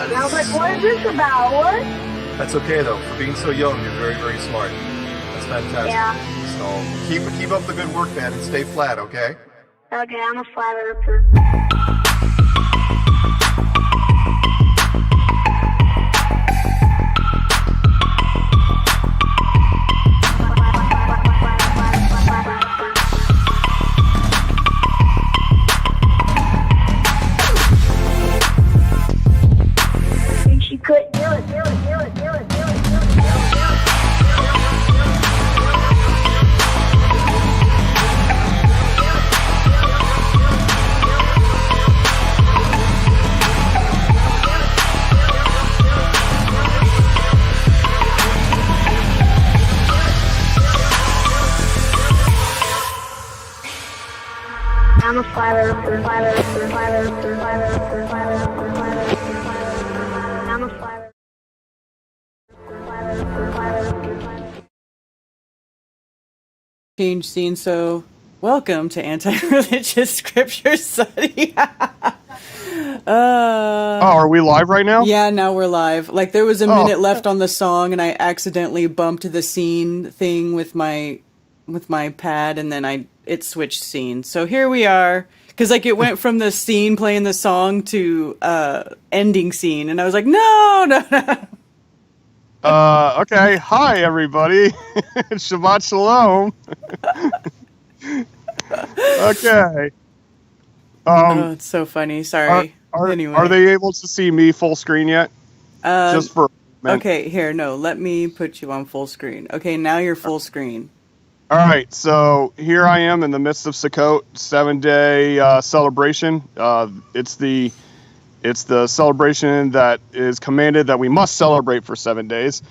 I was like, what is this about? What? That's okay, though. For being so young, you're very, very smart. That's fantastic. Yeah. So keep up the good work, man, and stay flat, okay? Okay, I'm a flat earther. I'm a flat earther, flat earther, flat earther, flat earther, flat earther, flat earther, flat earther. I'm a flat earther, flat earther, flat earther. Change scene, so welcome to anti-religious scripture study. Are we live right now? Yeah, now we're live. Like, there was a minute left on the song, and I accidentally bumped the scene thing with my pad, and then it switched scenes. So here we are, because like it went from the scene playing the song to ending scene, and I was like, no. Okay. Hi, everybody. Shabbat shalom. Okay. Oh, it's so funny. Sorry. Anyway. Are they able to see me full screen yet? Just for a minute. Okay, here, no, let me put you on full screen. Okay, now you're full screen. All right, so here I am in the midst of Sukkot, 7-day celebration. It's the celebration that is commanded that we must celebrate for 7 days,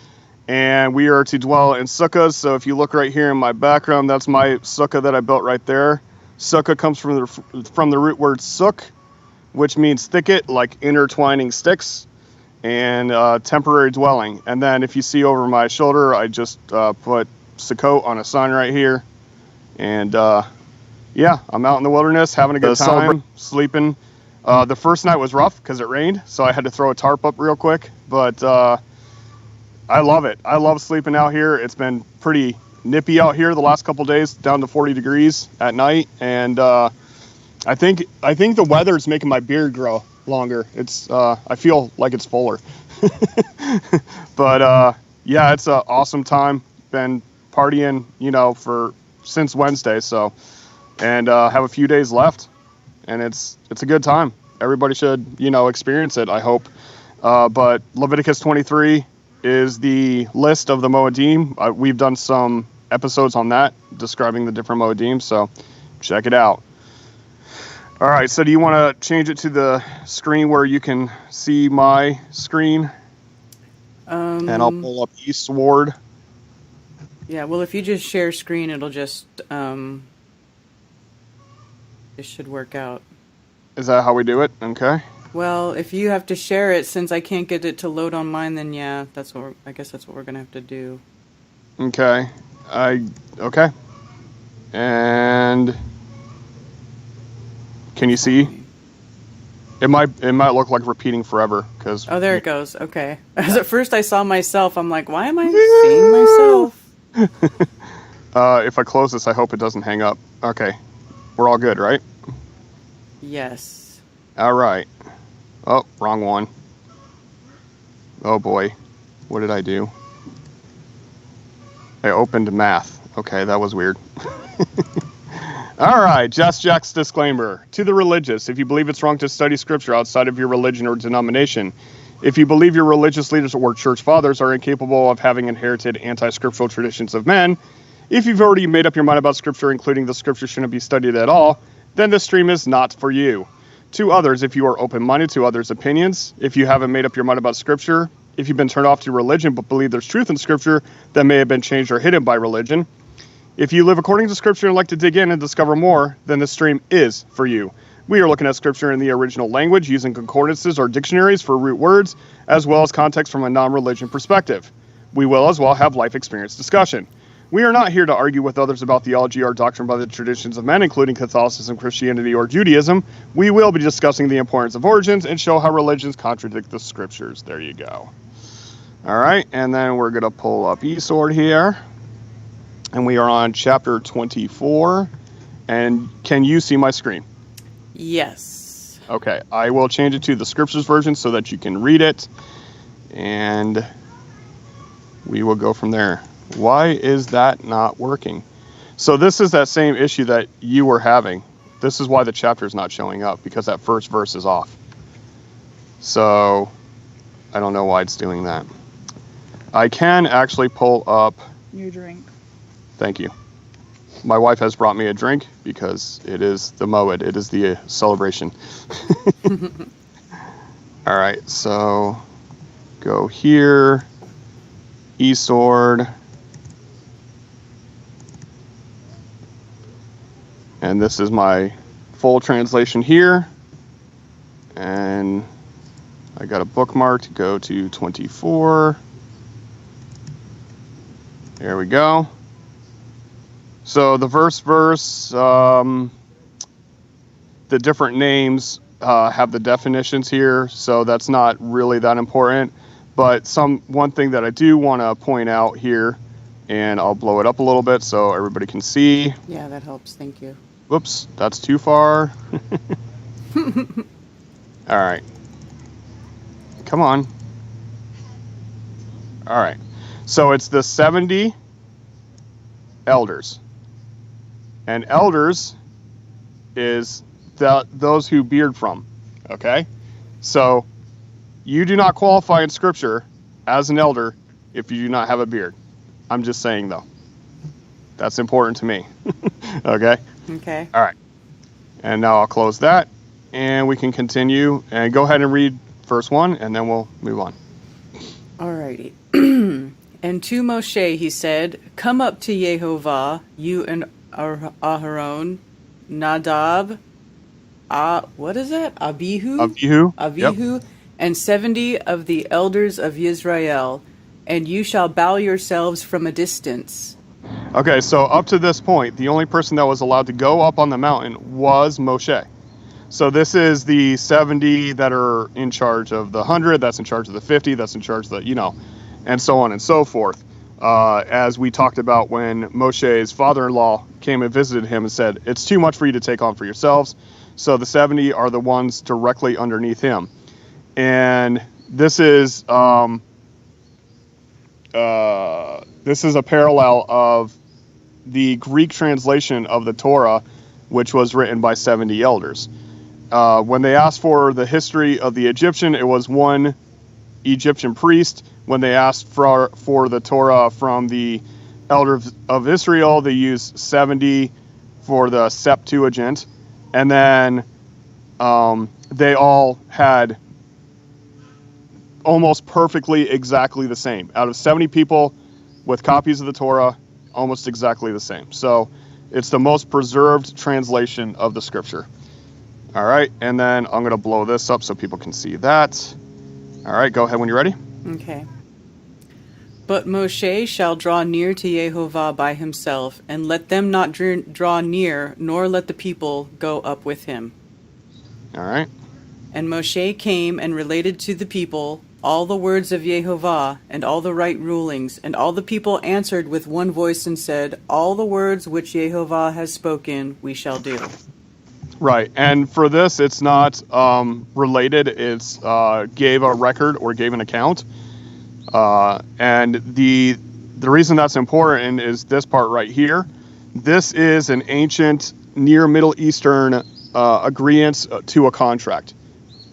and we are to dwell in sukkahs. So if you look right here in my background, that's my sukkah that I built right there. Sukkah comes from the root word suk, which means thicket, like intertwining sticks, and temporary dwelling. And then if you see over my shoulder, I just put Sukkot on a sign right here, and yeah, I'm out in the wilderness having a good time, sleeping. The first night was rough because it rained, so I had to throw a tarp up real quick, but I love it. I love sleeping out here. It's been pretty nippy out here the last couple days, down to 40 degrees at night, and I think the weather is making my beard grow longer. It's I feel like it's fuller. But yeah, it's an awesome time. Been partying, since Wednesday, so, and have a few days left, and it's a good time. Everybody should, experience it, I hope. But Leviticus 23 is the list of the Moedim. We've done some episodes on that, describing the different Moedim, so check it out. All right, so do you want to change it to the screen where you can see my screen? And I'll pull up Eastward. Yeah, well, if you just share screen, it'll just, it should work out. Is that how we do it? Okay. Well, if you have to share it, since I can't get it to load on mine, then yeah, I guess that's what we're going to have to do. Okay. Okay. And can you see? It might look like repeating forever, because... Oh, there it goes. Okay. As at first I saw myself, I'm like, why am I seeing myself? If I close this, I hope it doesn't hang up. Okay. We're all good, right? Yes. All right. Oh, wrong one. Oh, boy. What did I do? I opened math. Okay, that was weird. All right, JustJack's disclaimer. To the religious, if you believe it's wrong to study scripture outside of your religion or denomination, If you believe your religious leaders or church fathers are incapable of having inherited anti-scriptural traditions of men, if you've already made up your mind about Scripture, including the Scripture shouldn't be studied at all, then this stream is not for you. To others, if you are open-minded to others' opinions, if you haven't made up your mind about Scripture, if you've been turned off to religion but believe there's truth in Scripture that may have been changed or hidden by religion, if you live according to Scripture and like to dig in and discover more, then this stream is for you. We are looking at Scripture in the original language using concordances or dictionaries for root words, as well as context from a non-religion perspective. We will as well have life experience discussion. We are not here to argue with others about theology or doctrine by the traditions of men, including Catholicism, Christianity, or Judaism. We will be discussing the importance of origins and show how religions contradict the Scriptures. There you go. All right, and then we're going to pull up eSword here. And we are on chapter 24. And can you see my screen? Yes. Okay, I will change it to the Scriptures version so that you can read it. And we will go from there. Why is that not working? So this is that same issue that you were having. This is why the chapter is not showing up, because that first verse is off. So I don't know why it's doing that. I can actually pull up Your drink. Thank you. My wife has brought me a drink because it is the Moed. It is the celebration. All right, so go here, eSword, and this is my full translation here. And I got a bookmark to go to 24. There we go. So the verse, the different names have the definitions here, so that's not really that important. But one thing that I do want to point out here, and I'll blow it up a little bit so everybody can see. Yeah, that helps. Thank you. Whoops, that's too far. All right. Come on. All right. So it's the 70 elders. And elders is those who beard from. Okay? So you do not qualify in Scripture as an elder if you do not have a beard. I'm just saying, though. That's important to me. Okay? Okay. All right. And now I'll close that, and we can continue. And go ahead and read verse 1, and then we'll move on. Alrighty. And to Moshe he said, "Come up to Yehovah, you and Aharon, Nadab, what is it? Abihu, Yep. and 70 of the elders of Israel, and you shall bow yourselves from a distance." Okay, so up to this point, the only person that was allowed to go up on the mountain was Moshe. So this is the 70 that are in charge of the 100, that's in charge of the 50, that's in charge of the, and so on and so forth. As we talked about when Moshe's father-in-law came and visited him and said, it's too much for you to take on for yourselves. So the 70 are the ones directly underneath him. And this is a parallel of the Greek translation of the Torah, which was written by 70 elders. When they asked for the history of the Egyptian, it was one Egyptian priest. When they asked for the Torah from the elders of Israel, they used 70 for the Septuagint. And then they all had almost perfectly exactly the same. Out of 70 people with copies of the Torah, almost exactly the same. So it's the most preserved translation of the Scripture. All right, and then I'm going to blow this up so people can see that. All right, go ahead when you're ready. Okay. But Moshe shall draw near to Yehovah by himself, and let them not draw near, nor let the people go up with him. All right. And Moshe came and related to the people all the words of Yehovah and all the right rulings. And all the people answered with one voice and said, all the words which Yehovah has spoken, we shall do. Right, and for this, it's not related. It's gave a record or gave an account. And the reason that's important is this part right here. This is an ancient Near Middle Eastern agreement to a contract,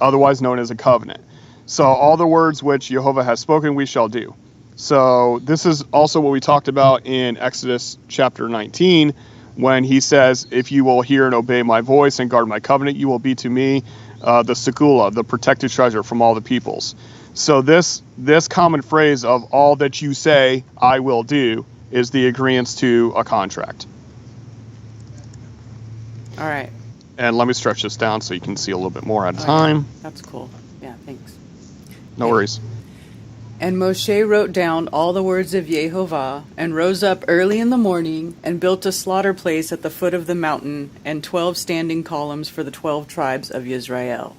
otherwise known as a covenant. So all the words which Jehovah has spoken, we shall do. So this is also what we talked about in Exodus chapter 19, when he says, if you will hear and obey my voice and guard my covenant, you will be to me the sekula, the protected treasure from all the peoples. So this common phrase of all that you say, I will do, is the agreeance to a contract. All right. And let me stretch this down so you can see a little bit more at a time. That's cool. Yeah, thanks. No worries. And Moshe wrote down all the words of Yehovah, and rose up early in the morning, and built a slaughter place at the foot of the mountain, and 12 standing columns for the 12 tribes of Israel.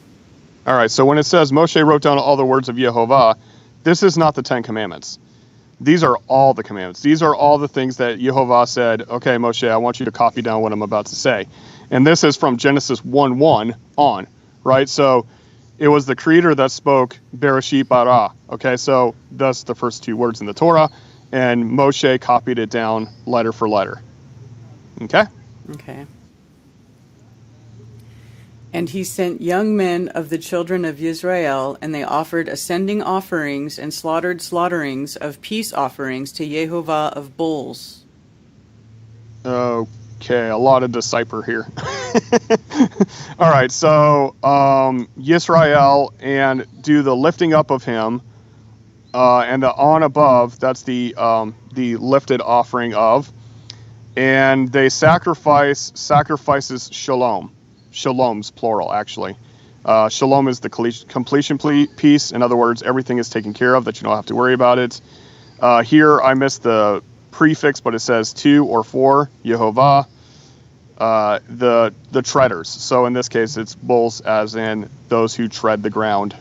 All right, so when it says Moshe wrote down all the words of Yehovah, this is not the 10 commandments. These are all the commandments. These are all the things that Yehovah said, okay, Moshe, I want you to copy down what I'm about to say. And this is from Genesis 1:1 on, right? So it was the Creator that spoke Bereshit bara. Okay, so that's the first 2 words in the Torah, and Moshe copied it down letter for letter. Okay? Okay. And he sent young men of the children of Israel, and they offered ascending offerings and slaughtered slaughterings of peace offerings to Yehovah of bulls. Okay, a lot of decipher here. All right, so Yisrael, and do the lifting up of him, and the on above, that's the lifted offering of, and they sacrifices shalom. Shalom's plural, actually. Shalom is the completion piece. In other words, everything is taken care of, that you don't have to worry about it. Here, I missed the prefix, but it says to or for Yehovah, the treaders. So in this case, it's bulls, as in those who tread the ground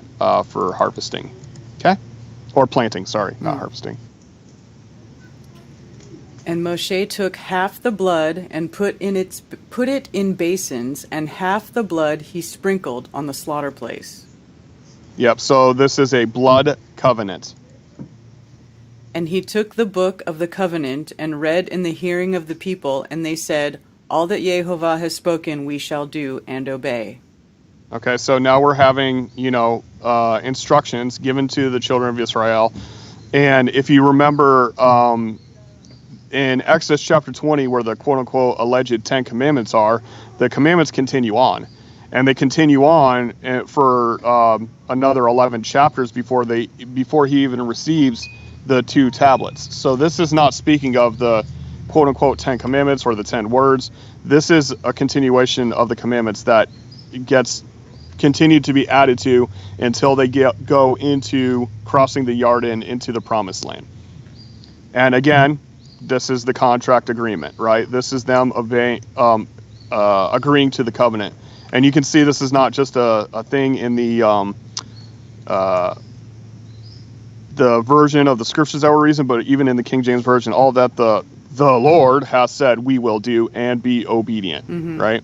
for harvesting. Okay? Or planting, sorry, not harvesting. And Moshe took half the blood and put it in basins, and half the blood he sprinkled on the slaughter place. Yep, so this is a blood covenant. And he took the book of the covenant and read in the hearing of the people, and they said, all that Yehovah has spoken we shall do and obey. Okay, so now we're having, instructions given to the children of Israel. And if you remember, in Exodus chapter 20, where the quote-unquote alleged 10 commandments are, the commandments continue on. And they continue on for another 11 chapters before he even receives the 2 tablets. So this is not speaking of the quote-unquote 10 commandments or the 10 words. This is a continuation of the commandments that gets continued to be added to until they go into crossing the Yarden into the promised land. And again, this is the contract agreement, right? This is them agreeing to the covenant. And you can see this is not just a thing in the version of the scriptures that we're reading, but even in the King James Version, all that the Lord has said we will do and be obedient, right?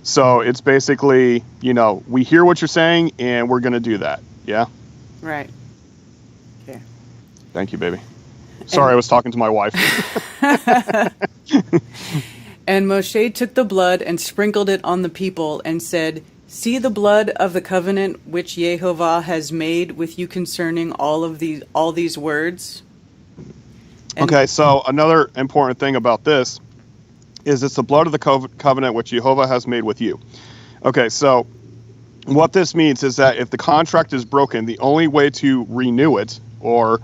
So it's basically, we hear what you're saying and we're going to do that. Yeah? Right. Okay. Thank you, baby. Sorry, I was talking to my wife. And Moshe took the blood and sprinkled it on the people and said, see the blood of the covenant which Yehovah has made with you concerning all these words. And okay, so another important thing about this is it's the blood of the covenant which Jehovah has made with you. Okay, so what this means is that if the contract is broken, the only way to renew it, or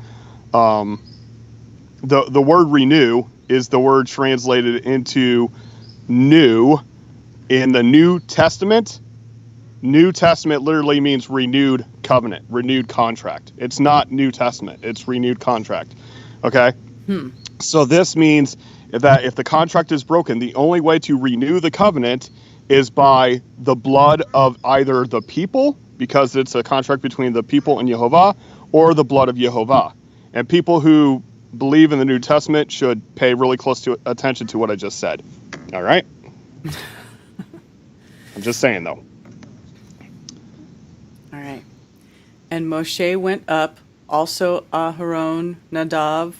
the word renew is the word translated into new in the New Testament. New Testament literally means renewed covenant, renewed contract. It's not New Testament, it's renewed contract. Okay? So this means that if the contract is broken, the only way to renew the covenant is by the blood of either the people, because it's a contract between the people and Yehovah, or the blood of Yehovah. And people who believe in the New Testament should pay really close attention to what I just said. All right? I'm just saying, though. All right. And Moshe went up, also Aharon, Nadav,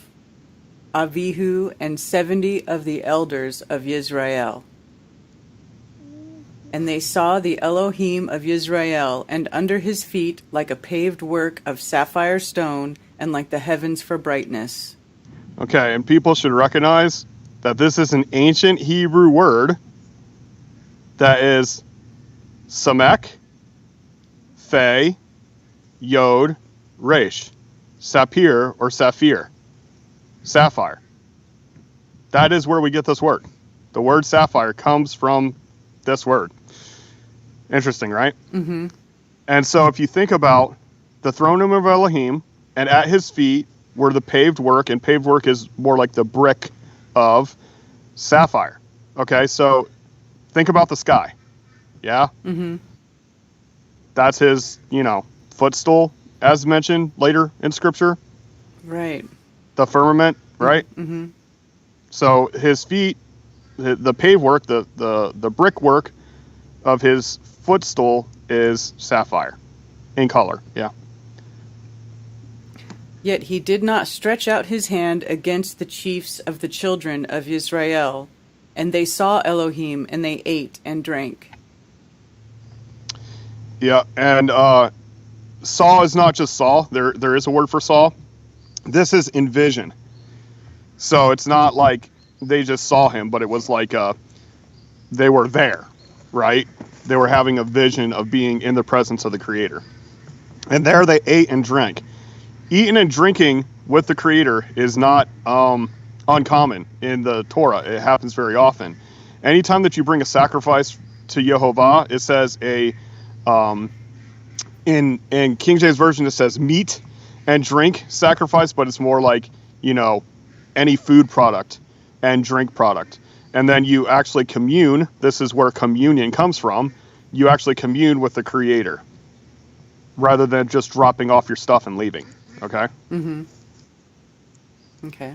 Avihu, and 70 of the elders of Israel. And they saw the Elohim of Israel, and under his feet like a paved work of sapphire stone, and like the heavens for brightness. Okay, and people should recognize that this is an ancient Hebrew word that is Samek, Fe, Yod, Resh, Sapir or Saphir, sapphire. That is where we get this word. The word sapphire comes from this word. Interesting, right? Mm-hmm. And so if you think about the throne room of Elohim, and at his feet were the paved work, and paved work is more like the brick of sapphire. Okay, so think about the sky. Yeah? Mm-hmm. That's his, footstool, as mentioned later in Scripture. Right. The firmament, right? Mm-hmm. So his feet, the paved work, the brickwork of his footstool is sapphire in color. Yeah. Yet he did not stretch out his hand against the chiefs of the children of Israel, and they saw Elohim, and they ate and drank. Yeah, and saw is not just saw. There is a word for saw. This is in vision. So it's not like they just saw him, but it was like they were there, right? They were having a vision of being in the presence of the Creator. And there they ate and drank. Eating and drinking with the Creator is not uncommon in the Torah. It happens very often. Anytime that you bring a sacrifice to Yehovah, it says in King James Version it says meat and drink sacrifice, but it's more like, any food product and drink product. And then you actually commune. This is where communion comes from. You actually commune with the Creator rather than just dropping off your stuff and leaving. Okay? Mm-hmm. Okay.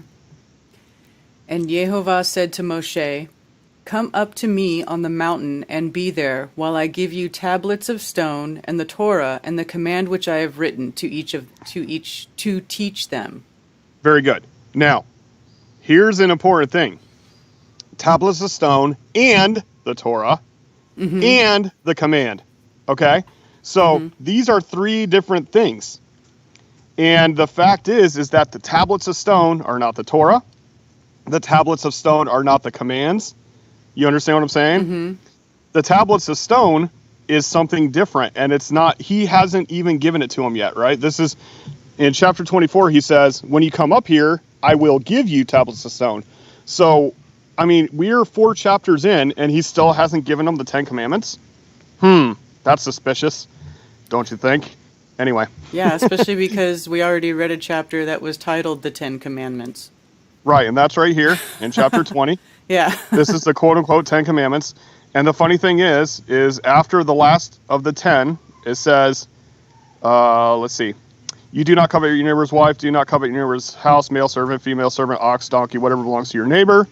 And Yehovah said to Moshe, "Come up to me on the mountain and be there, while I give you tablets of stone and the Torah and the command which I have written to teach them." Very good. Now, here's an important thing. Tablets of stone and the Torah and the command. Okay? So these are three different things. And the fact is that the tablets of stone are not the Torah. The tablets of stone are not the commands. You understand what I'm saying? Mm-hmm. The tablets of stone is something different, and it's not, he hasn't even given it to him yet, right? This is, in chapter 24, he says, when you come up here, I will give you tablets of stone. So, we're 4 chapters in, and he still hasn't given them the 10 Commandments? That's suspicious, don't you think? Anyway. Yeah, especially because we already read a chapter that was titled The 10 Commandments. Right, and that's right here in chapter 20. Yeah. This is the quote-unquote 10 Commandments. And the funny thing is after the last of the 10, it says, let's see. You do not covet your neighbor's wife, do not covet your neighbor's house, male servant, female servant, ox, donkey, whatever belongs to your neighbor.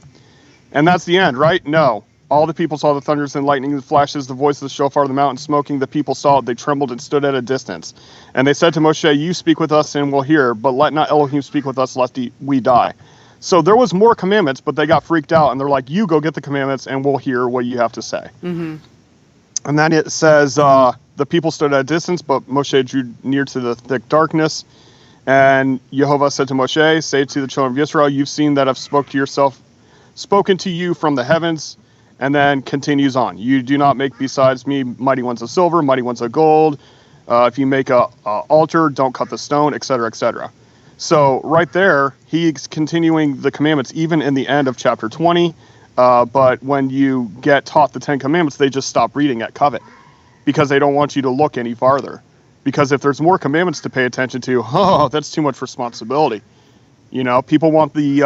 And that's the end, right? No. All the people saw the thunders and lightning, the flashes, the voice of the shofar, the mountain smoking. The people saw it. They trembled and stood at a distance. And they said to Moshe, you speak with us and we'll hear, but let not Elohim speak with us lest we die. So there was more commandments, but they got freaked out. And they're like, you go get the commandments and we'll hear what you have to say. Mm-hmm. And then it says, the people stood at a distance, but Moshe drew near to the thick darkness. And Yehovah said to Moshe, say to the children of Israel, you've seen that I've spoken to you from the heavens. And then continues on. You do not make besides me mighty ones of silver, mighty ones of gold. If you make a altar, don't cut the stone, etc., etc. So right there, he's continuing the commandments even in the end of chapter 20. But when you get taught the 10 commandments, they just stop reading at covet because they don't want you to look any farther. Because if there's more commandments to pay attention to, that's too much responsibility. People want the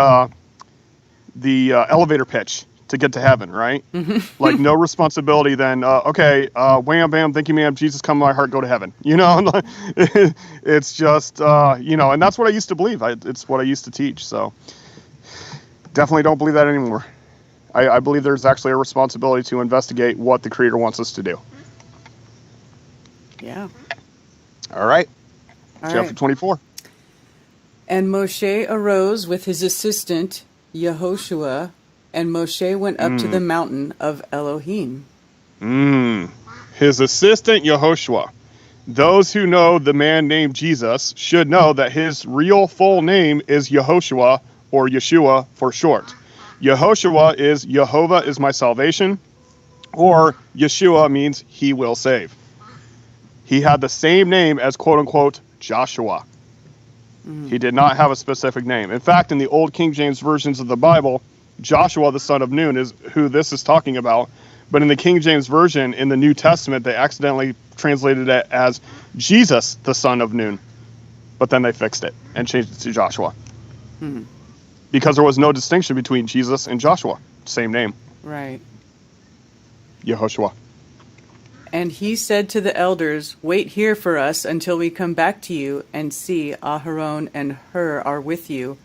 elevator pitch to get to heaven, right? Mm-hmm. Like no responsibility then, wham, bam, thank you, ma'am, Jesus, come in my heart, go to heaven. It's just, and that's what I used to believe. It's what I used to teach. So definitely don't believe that anymore. I believe there's actually a responsibility to investigate what the Creator wants us to do. Yeah. All right. Chapter 24. And Moshe arose with his assistant, Yehoshua, and Moshe went up to the mountain of Elohim. His assistant Yehoshua. Those who know the man named Jesus should know that his real full name is Yehoshua, or Yeshua for short. Yehoshua is Jehovah is my salvation, or Yeshua means he will save. He had the same name as quote-unquote Joshua. He did not have a specific name. In fact, in the old King James versions of the Bible, Joshua the son of Nun is who this is talking about. But in the King James Version, in the New Testament, they accidentally translated it as Jesus, the son of Nun. But then they fixed it and changed it to Joshua. Because there was no distinction between Jesus and Joshua. Same name. Right. Yehoshua. And he said to the elders, "Wait here for us until we come back to you, and see, Aharon and Hur are with you.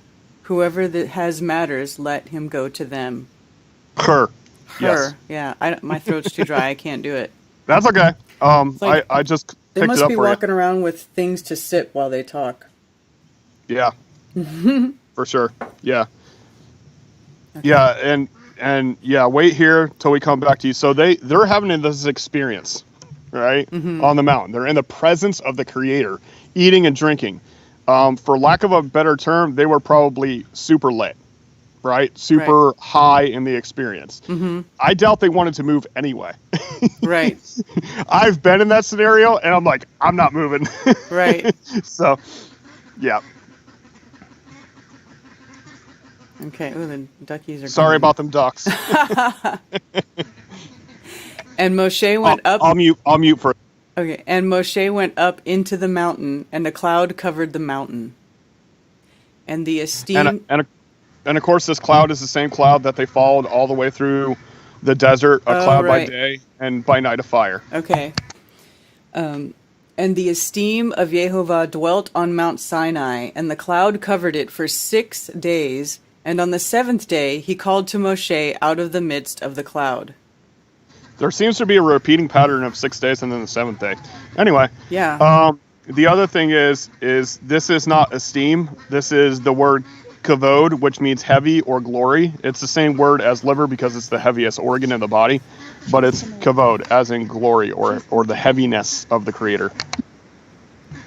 Whoever that has matters, let him go to them." Her. Her. Yes. Yeah. My throat's too dry. I can't do it. That's okay. like- I just They picked it must up be for walking around with things to sip while they talk. you. Yeah. For sure. Yeah. Okay. Yeah, and yeah, wait here till we come back to you. So they're having this experience, right? On the mountain. They're in the presence of the Creator, eating and drinking. For lack of a better term, they were probably super lit, right? Super high in the experience. I doubt they wanted to move anyway. Right. I've been in that scenario, and I'm like, I'm not moving. Right. So, yeah. Okay. Ooh, the duckies are Sorry coming. about them ducks. And Moshe went up. I'll mute for. Okay. And Moshe went up into the mountain, and a cloud covered the mountain. And the esteem. And of course, this cloud is the same cloud that they followed all the way through the desert. A cloud by day and by night a fire. Okay. And the esteem of Jehovah dwelt on Mount Sinai, and the cloud covered it for 6 days. And on the 7th day, he called to Moshe out of the midst of the cloud. There seems to be a repeating pattern of 6 days and then the 7th day. Anyway. Yeah. The other thing is this is not esteem. This is the word kavod, which means heavy or glory. It's the same word as liver because it's the heaviest organ in the body, but it's kavod, as in glory or the heaviness of the Creator.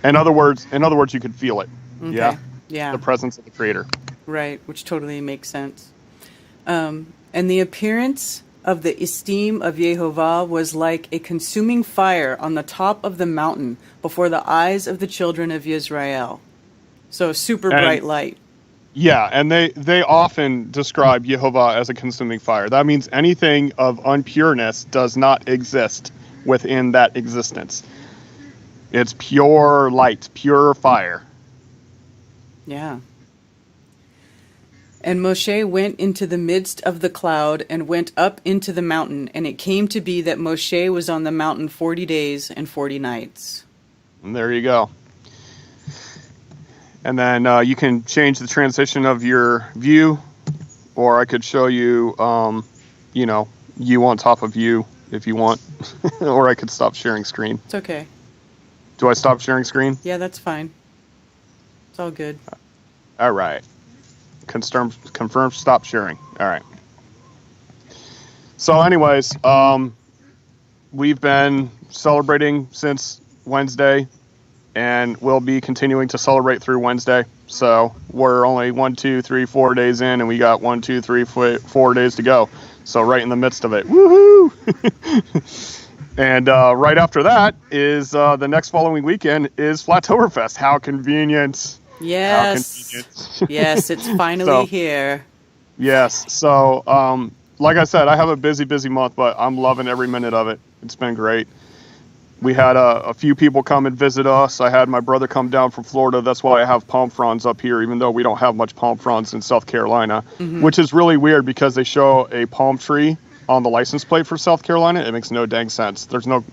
In other words, you could feel it. Okay. Yeah. The presence of the Creator. Right, which totally makes sense. And the appearance of the esteem of Jehovah was like a consuming fire on the top of the mountain before the eyes of the children of Israel. So super bright light. Yeah, and they often describe Jehovah as a consuming fire. That means anything of unpureness does not exist within that existence. It's pure light, pure fire. Yeah. And Moshe went into the midst of the cloud and went up into the mountain. And it came to be that Moshe was on the mountain 40 days and 40 nights. And there you go. And then you can change the transition of your view, or I could show you, you on top of you if you want, or I could stop sharing screen. It's okay. Do I stop sharing screen? Yeah, that's fine. It's all good. All right. Confirm stop sharing. All right. So anyways, we've been celebrating since Wednesday, and we'll be continuing to celebrate through Wednesday. So we're only 4 days in, and we got 4 days to go. So right in the midst of it. Woohoo! And right after that is the next following weekend is Flattoberfest. How convenient. Yes. How convenient. Yes, it's finally here. Yes. So, like I said, I have a busy month, but I'm loving every minute of it. It's been great. We had a few people come and visit us. I had my brother come down from Florida. That's why I have palm fronds up here, even though we don't have much palm fronds in South Carolina, which is really weird because they show a palm tree on the license plate for South Carolina. It makes no dang sense. There's no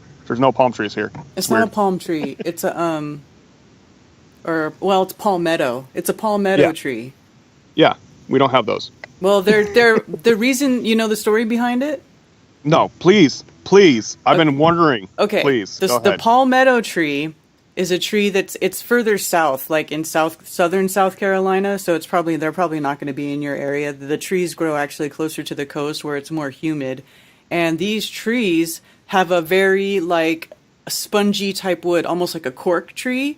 palm trees here. It's not a palm tree. It's a it's palmetto. It's a palmetto tree. Yeah, we don't have those. Well, they're the reason, you know the story behind it? No, please. I've been wondering. Okay. Please, go ahead. The palmetto tree is a tree it's further south, like in southern South Carolina, so they're probably not going to be in your area. The trees grow actually closer to the coast where it's more humid. And these trees have a very like spongy type wood, almost like a cork tree.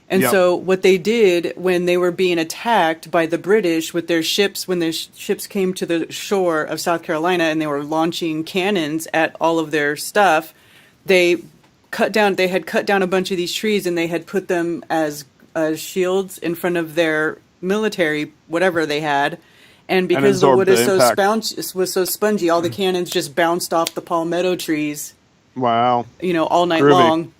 And Yep. so what they did when they were being attacked by the British with their ships, when their ships came to the shore of South Carolina and they were launching cannons at all of their stuff, they had cut down a bunch of these trees and they had put them as shields in front of their military, whatever they had. And because the absorbed wood the is impact. was so spongy, all the cannons just bounced off the palmetto trees, Wow. all night Groovy. long.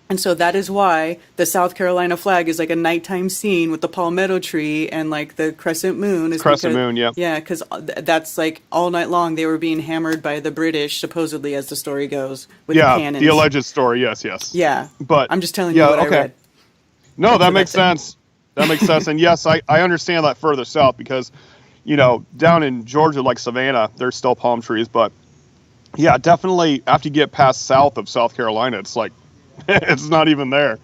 And so that is why the South Carolina flag is like a nighttime scene with the palmetto tree and like the crescent moon. Crescent moon, yeah. Yeah, because that's like all night long they were being hammered by the British, supposedly, as the story goes, with the Yeah, cannons. the alleged story. Yes, yes. Yeah, But I'm just telling you what I read. No, that So makes that's it. sense. That makes sense. And yes, I understand that further south because, down in Georgia, like Savannah, there's still palm trees. But yeah, definitely after you get past south of South Carolina, it's like, it's not even there,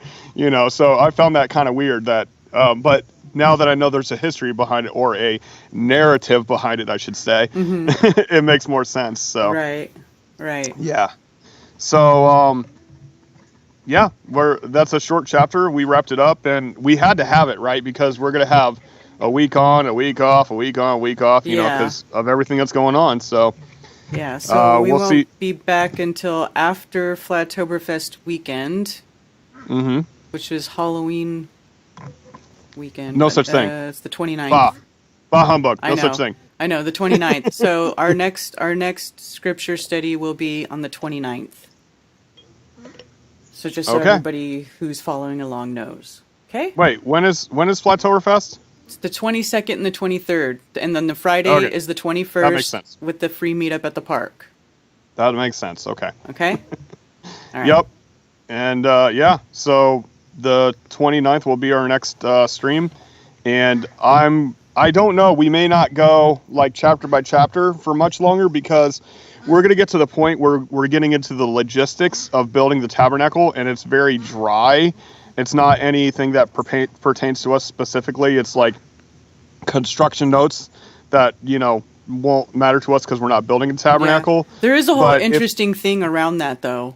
So I found that kind of weird that, but now that I know there's a history behind it, or a narrative behind it, I should say, it makes more sense. So Right. yeah. So yeah, that's a short chapter. We wrapped it up, and we had to have it, right? Because we're gonna have a week on, a week off, a week on, a week off, Yeah. because of everything that's going on. So Yeah, so we we'll won't see. be back until after Flattoberfest weekend, which is Halloween weekend. No but, such thing. It's the 29th. Bah humbug. I No know. such thing. I know, the 29th. So our next scripture study will be on the 29th. So just so Okay. everybody who's following along knows. Okay? Wait, when is Flattoberfest? It's the 22nd and the 23rd. And then the Friday Okay. is the That 21st makes sense. with the free meetup at the park. That makes sense. Okay. Okay? All right. Yep. And yeah, so the 29th will be our next stream, and I don't know. We may not go like chapter by chapter for much longer because we're going to get to the point where we're getting into the logistics of building the tabernacle, and it's very dry. It's not anything that pertains to us specifically. It's like construction notes that, won't matter to us because we're not building a tabernacle. Yeah. There is a whole But interesting thing around that, though.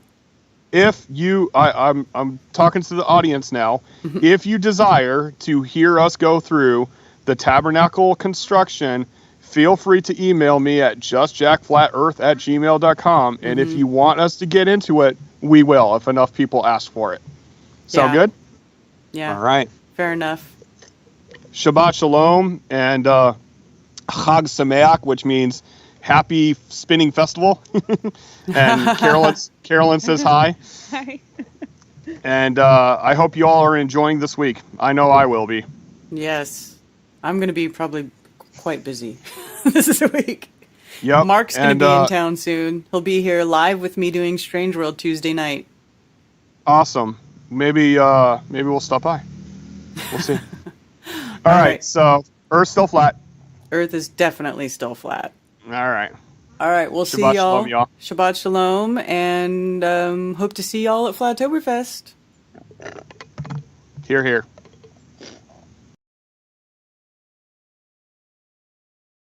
If you, I'm talking to the audience now. If you desire to hear us go through the tabernacle construction, feel free to email me at justjackflatearth@gmail.com. And if you want us to get into it, we will, if enough people ask for it. Sound Yeah. good? Yeah. All right. Fair enough. Shabbat Shalom and Chag Sameach, which means happy spinning festival. And Carolyn says hi. Hi. And I hope you all are enjoying this week. I know I will be. Yes. I'm going to be probably quite busy this week. Yep. Mark's going and, to be in town soon. He'll be here live with me doing Strange World Tuesday night. Awesome. Maybe we'll stop by. We'll see. All right. right. So Earth's still flat. Earth is definitely still flat. All right. All right, we'll see Shabbat y'all. shalom, y'all. Shabbat shalom, and hope to see y'all at Flattoberfest. Here, here.